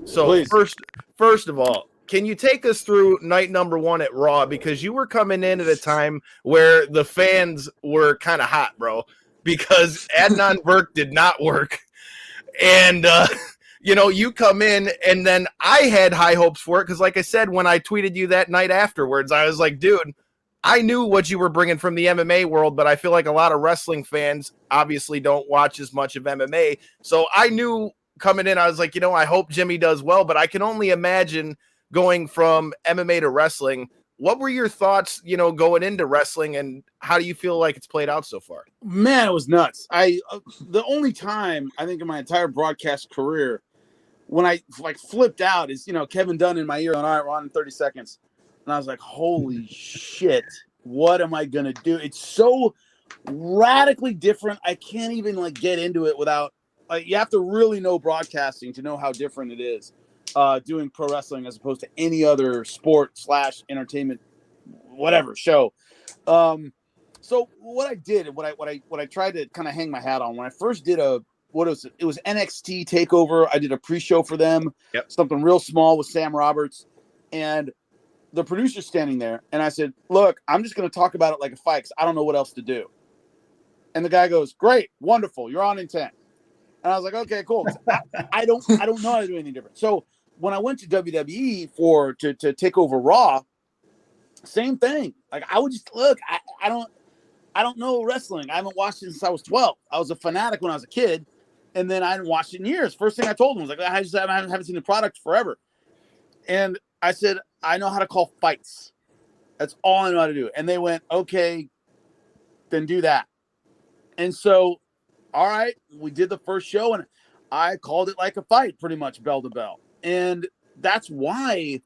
So Please. first of all, can you take us through night number 1 at Raw? Because you were coming in at a time where the fans were kind of hot, bro, because Adnan Burke did not work. And, you come in, and then I had high hopes for it because, like I said, when I tweeted you that night afterwards, I was like, dude, I knew what you were bringing from the MMA world, but I feel like a lot of wrestling fans obviously don't watch as much of MMA. So I knew coming in, I was like, I hope Jimmy does well, but I can only imagine going from MMA to wrestling. What were your thoughts, going into wrestling, and how do you feel like it's played out so far? Man, it was nuts. The only time I think in my entire broadcast career when I flipped out is, Kevin Dunn in my ear on, all right, we're on in 30 seconds. And I was like, holy shit, what am I going to do? It's so radically different. I can't even get into it without, you have to really know broadcasting to know how different it is doing pro wrestling as opposed to any other sport / entertainment, whatever show. So what I did, what I tried to kind of hang my hat on when I first did it was NXT TakeOver. I did a pre-show for them, something real small with Sam Roberts, and the producer's standing there, and I said, look, I'm just going to talk about it like a fight because I don't know what else to do. And the guy goes, great, wonderful, you're on in 10. And I was like, okay, cool. I don't know how to do anything different. So when I went to WWE to take over Raw, same thing. I would just look. I don't know wrestling. I haven't watched it since I was 12. I was a fanatic when I was a kid, and then I hadn't watched it in years. First thing I told them was I haven't seen the product forever. And I said, I know how to call fights. That's all I know how to do. And they went, okay, then do that. And so, all right, we did the first show, and I called it like a fight, pretty much bell to bell. And that's why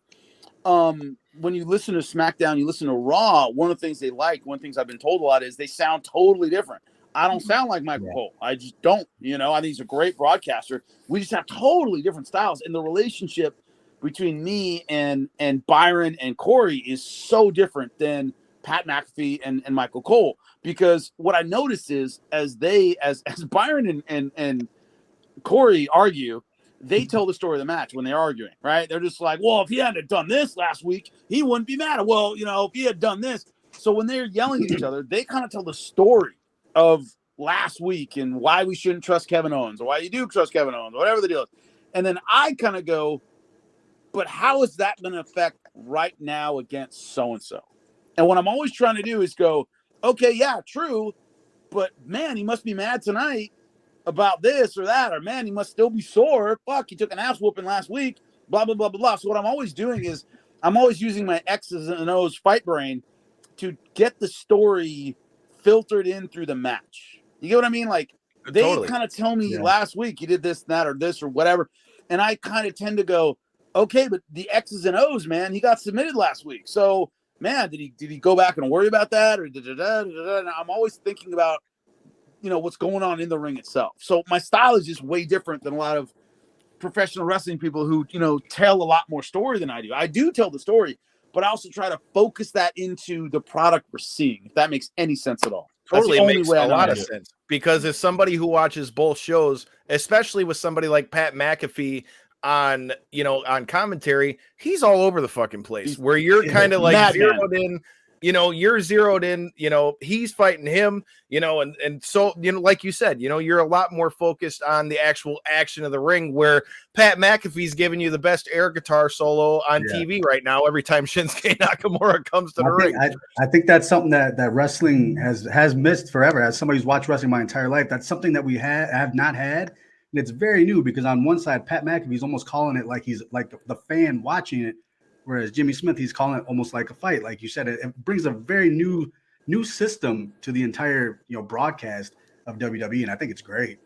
when you listen to SmackDown, you listen to Raw, one of the things they like, one of the things I've been told a lot is they sound totally different. I don't sound like Michael Cole. I just don't. I think he's a great broadcaster. We just have totally different styles. And the relationship between me and Byron and Corey is so different than Pat McAfee and Michael Cole. Because what I noticed is as Byron and Corey argue, they tell the story of the match when they're arguing, right? They're just like, well, if he hadn't done this last week, he wouldn't be mad. Well, if he had done this. So when they're yelling at each other, they kind of tell the story of last week and why we shouldn't trust Kevin Owens or why you do trust Kevin Owens, or whatever the deal is. And then I kind of go, but how is that going to affect right now against so-and-so? And what I'm always trying to do is go, okay, yeah, true, but man, he must be mad tonight about this or that, or man, he must still be sore. Fuck, he took an ass whooping last week, blah, blah, blah, blah, blah. So what I'm always doing is I'm always using my X's and O's fight brain to get the story filtered in through the match. You get what I mean? They kind of tell me last week you did this, that, or this, or whatever. And I kind of tend to go, okay, but the X's and O's, man, he got submitted last week. So, man, did he go back and worry about that? Or and I'm always thinking about, what's going on in the ring itself. So my style is just way different than a lot of professional wrestling people who, tell a lot more story than I do. I do tell the story, but I also try to focus that into the product we're seeing, if that makes any sense at all. Totally makes a lot of sense. Because as somebody who watches both shows, especially with somebody like Pat McAfee on commentary, he's all over the fucking place where you're kind of zeroed in. You're zeroed in, he's fighting him, and so, like you said, you're a lot more focused on the actual action of the ring, where Pat McAfee's giving you the best air guitar solo on TV right now every time Shinsuke Nakamura comes to the ring. I think that's something that wrestling has missed forever. As somebody who's watched wrestling my entire life, that's something that we have not had. And it's very new because on one side, Pat McAfee's almost calling it like he's like the fan watching it. Whereas Jimmy Smith, he's calling it almost like a fight. Like you said, it brings a very new system to the entire broadcast of WWE, and I think it's great.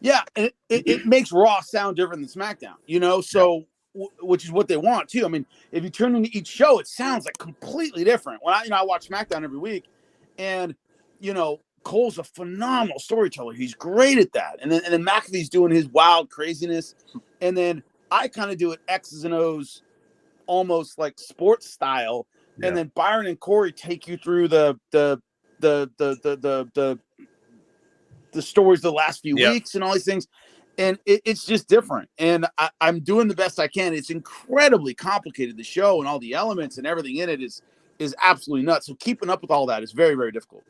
Yeah, and it makes Raw sound different than SmackDown, so which is what they want too. I mean, if you turn into each show, it sounds like completely different. When I watch SmackDown every week, and Cole's a phenomenal storyteller. He's great at that. And then McAfee's doing his wild craziness, and then I kind of do it X's and O's, almost like sports style, and then Byron and Corey take you through the stories of the last few weeks and all these things. and it's just different. And I'm doing the best I can. It's incredibly complicated, the show and all the elements and everything in it is absolutely nuts. So keeping up with all that is very, very difficult.